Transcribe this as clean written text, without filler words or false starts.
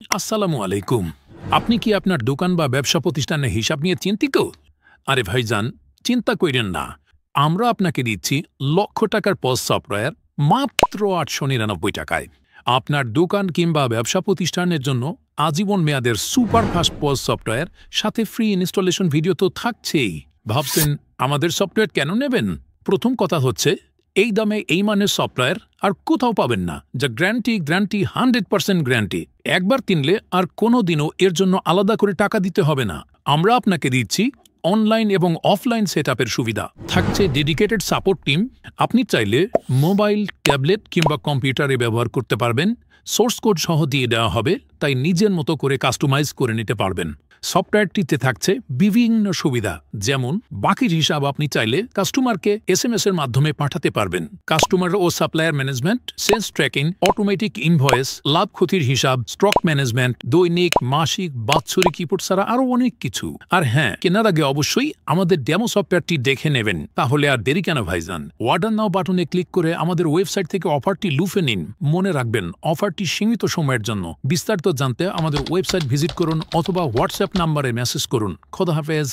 আসসালামু আলাইকুম। আপনি কি আপনার দোকান বা ব্যবসা প্রতিষ্ঠানের হিসাব নিয়ে চিন্তিত? আরে ভাইজান, চিন্তা কইরেন না। আমরা আপনাকে দিচ্ছি লক্ষ টাকার পজ সফটওয়্যার মাত্র ৮৯৯ টাকায়। আপনার দোকান কিংবা ব্যবসা প্রতিষ্ঠানের জন্য আজীবন মেয়াদের সুপারফাস্ট পজ সফটওয়্যার, সাথে ফ্রি ইনস্টলেশন ভিডিও তো থাকছেই। ভাবছেন আমাদের সফটওয়্যার কেন নেবেন? প্রথম কথা হচ্ছে, এই দামে এই মানের সফটওয়্যার আর কোথাও পাবেন না, যা গ্যারান্টি 100% গ্যারান্টি। একবার কিনলে আর কোনো দিনও এর জন্য আলাদা করে টাকা দিতে হবে না। আমরা আপনাকে দিচ্ছি অনলাইন এবং অফলাইন সেটআপের সুবিধা। থাকছে ডেডিকেটেড সাপোর্ট টিম। আপনি চাইলে মোবাইল, ট্যাবলেট কিংবা কম্পিউটারে ব্যবহার করতে পারবেন। সোর্স কোড সহ দিয়ে দেওয়া হবে, তাই নিজের মতো করে কাস্টমাইজ করে নিতে পারবেন। সফটওয়্যারটিতে থাকছে বিভিন্ন সুবিধা, যেমন বাকির হিসাব আপনি চাইলে কাস্টমারকে SMS এর মাধ্যমে পাঠাতে পারবেন। কাস্টমার ও supplier management, sales tracking, automatic invoice, লাভ ক্ষতির হিসাব, স্টক ম্যানেজমেন্ট, দৈনিক, মাসিক, বাৎসরিক রিপোর্ট ছাড়া আরও অনেক কিছু। আর হ্যাঁ, কেনার আগে অবশ্যই আমাদের ডেমো সফটওয়্যারটি দেখে নেবেন। তাহলে আর দেরি কেন ভাইজান? অর্ডার নাও বাটনে ক্লিক করে আমাদের ওয়েবসাইট থেকে অফারটি লুফে নিন। মনে রাখবেন, অফারটি সীমিত সময়ের জন্য। বিস্তারিত জানতে আমাদের ওয়েবসাইট ভিজিট করুন অথবা হোয়াটসঅ্যাপ নাম্বারে মেসেজ করুন। খোদা হাফেজ।